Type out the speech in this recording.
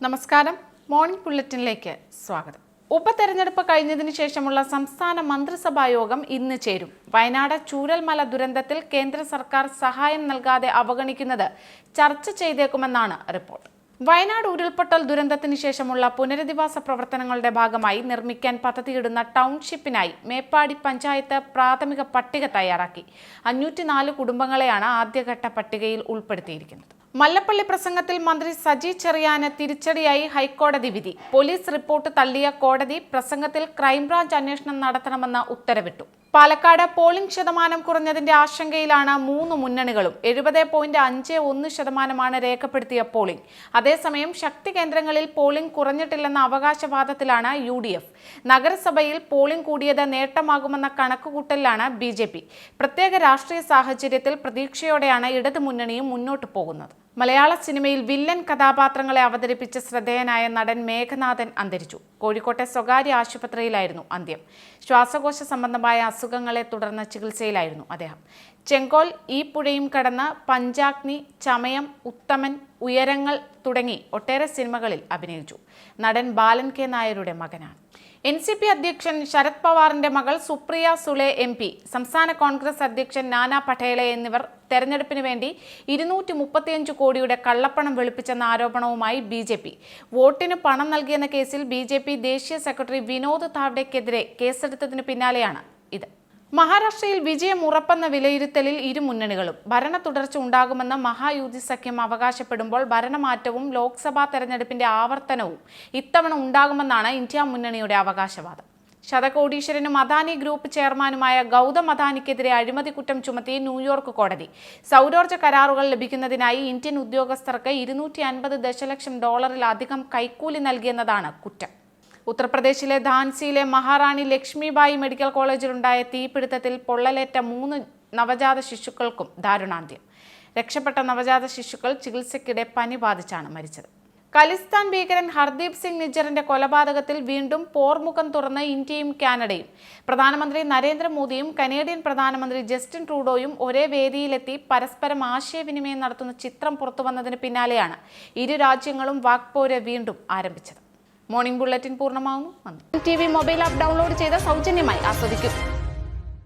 നമസ്കാരം. മോർണിംഗ് ബുള്ളറ്റിനിലേക്ക് സ്വാഗതം. ഉപതെരഞ്ഞെടുപ്പ് കഴിഞ്ഞതിന് ശേഷമുള്ള സംസ്ഥാന മന്ത്രിസഭാ യോഗം ഇന്ന് ചേരും. വയനാട് ചൂരൽമല ദുരന്തത്തിൽ കേന്ദ്ര സർക്കാർ സഹായം നൽകാതെ അവഗണിക്കുന്നത് ചർച്ച ചെയ്തേക്കുമെന്നാണ് റിപ്പോർട്ട്. വയനാട് ഉരുൾപൊട്ടൽ ദുരന്തത്തിന് ശേഷമുള്ള പുനരധിവാസ പ്രവർത്തനങ്ങളുടെ ഭാഗമായി നിർമ്മിക്കാൻ പദ്ധതിയിടുന്ന ടൗൺഷിപ്പിനായി മേപ്പാടി പഞ്ചായത്ത് പ്രാഥമിക പട്ടിക തയ്യാറാക്കി. 504 കുടുംബങ്ങളെയാണ് ആദ്യഘട്ട പട്ടികയിൽ ഉൾപ്പെടുത്തിയിരിക്കുന്നത്. മല്ലപ്പള്ളി പ്രസംഗത്തിൽ മന്ത്രി സജി ചെറിയാന് തിരിച്ചടിയായി ഹൈക്കോടതി വിധി. പോലീസ് റിപ്പോർട്ട് തള്ളിയ കോടതി പ്രസംഗത്തിൽ ക്രൈംബ്രാഞ്ച് അന്വേഷണം നടത്തണമെന്ന് ഉത്തരവിട്ടു. പാലക്കാട് പോളിംഗ് ശതമാനം കുറഞ്ഞതിന്റെ ആശങ്കയിലാണ് 3 മുന്നണികളും. 70.51% രേഖപ്പെടുത്തിയ പോളിംഗ്. അതേസമയം ശക്തി കേന്ദ്രങ്ങളിൽ പോളിംഗ് കുറഞ്ഞിട്ടില്ലെന്ന അവകാശവാദത്തിലാണ് UDF. നഗരസഭയിൽ പോളിംഗ് കൂടിയത് നേട്ടമാകുമെന്ന കണക്കുകൂട്ടലിലാണ് BJP. പ്രത്യേക രാഷ്ട്രീയ സാഹചര്യത്തിൽ പ്രതീക്ഷയോടെയാണ് ഇടതുമുന്നണിയും മുന്നോട്ടു പോകുന്നത്. മലയാള സിനിമയിൽ വില്ലൻ കഥാപാത്രങ്ങളെ അവതരിപ്പിച്ച് ശ്രദ്ധേയനായ നടൻ മേഘനാഥൻ അന്തരിച്ചു. കോഴിക്കോട്ടെ സ്വകാര്യ ആശുപത്രിയിലായിരുന്നു അന്ത്യം. ശ്വാസകോശ സംബന്ധമായ അസുഖങ്ങളെ തുടർന്ന് ചികിത്സയിലായിരുന്നു അദ്ദേഹം. ചെങ്കോൽ, ഈ പുഴയും കടന്ന്, പഞ്ചാഗ്നി, ചമയം, ഉത്തമൻ, ഉയരങ്ങൾ തുടങ്ങി ഒട്ടേറെ സിനിമകളിൽ അഭിനയിച്ചു. നടൻ ബാലൻ K നായരുടെ മകനാണ്. NCP അധ്യക്ഷൻ ശരത് പവാറിന്റെ മകൾ സുപ്രിയ സുലെ MP, സംസ്ഥാന കോൺഗ്രസ് അധ്യക്ഷൻ നാനാ പട്ടേലെ എന്നിവർ തെരഞ്ഞെടുപ്പിന് വേണ്ടി 235 കോടിയുടെ കള്ളപ്പണം വെളുപ്പിച്ചെന്ന ആരോപണവുമായി BJP. വോട്ടിന് പണം നൽകിയെന്ന കേസിൽ BJP ദേശീയ സെക്രട്ടറി വിനോദ് താവ്ഡെക്കെതിരെ കേസെടുത്തതിന് പിന്നാലെയാണ് ഇത്. മഹാരാഷ്ട്രയിൽ വിജയം ഉറപ്പെന്ന വിലയിരുത്തലിൽ ഇരു മുന്നണികളും. ഭരണ തുടർച്ച ഉണ്ടാകുമെന്ന് മഹായുതി സഖ്യം അവകാശപ്പെടുമ്പോൾ ഭരണമാറ്റവും ലോക്സഭാ തെരഞ്ഞെടുപ്പിന്റെ ആവർത്തനവും ഇത്തവണ ഉണ്ടാകുമെന്നാണ് ഇന്ത്യ മുന്നണിയുടെ അവകാശവാദം. ശതകോടീശ്വരനും അദാനി ഗ്രൂപ്പ് ചെയർമാനുമായ ഗൗതം അദാനിക്കെതിരെ അഴിമതി കുറ്റം ചുമത്തി ന്യൂയോർക്ക് കോടതി. സൗരോർജ്ജ കരാറുകൾ ലഭിക്കുന്നതിനായി ഇന്ത്യൻ ഉദ്യോഗസ്ഥർക്ക് $250 ദശലക്ഷം കൈക്കൂലി നൽകിയെന്നതാണ് കുറ്റം. ഉത്തർപ്രദേശിലെ ഝാൻസിയിലെ മഹാറാണി ലക്ഷ്മിബായി മെഡിക്കൽ കോളേജിലുണ്ടായ തീപിടുത്തത്തിൽ പൊള്ളലേറ്റ 3 നവജാത ശിശുക്കൾക്കും ദാരുണാന്ത്യം. രക്ഷപ്പെട്ട നവജാത ശിശുക്കൾ ചികിത്സയ്ക്കിടെ പനി ബാധിച്ചാണ് മരിച്ചത്. ഖലിസ്ഥാൻ ഭീകരൻ ഹർദീപ് സിംഗ് നിജ്ജറിന്റെ കൊലപാതകത്തിൽ വീണ്ടും പോർമുഖം തുറന്ന് ഇന്ത്യയും കാനഡയും. പ്രധാനമന്ത്രി നരേന്ദ്രമോദിയും കനേഡിയൻ പ്രധാനമന്ത്രി ജസ്റ്റിൻ ട്രൂഡോയും ഒരേ വേദിയിലെത്തി പരസ്പരം ആശയവിനിമയം നടത്തുന്ന ചിത്രം പുറത്തുവന്നതിന് പിന്നാലെയാണ് ഇരു രാജ്യങ്ങളും വാക്പോര് വീണ്ടും ആരംഭിച്ചത്. മോർണിംഗ് ബുള്ളറ്റിൻ പൂർണ്ണമാകുന്നു. TV മൊബൈൽ ആപ്പ് ഡൗൺലോഡ് ചെയ്ത് സൗജന്യമായി ആസ്വദിക്കും.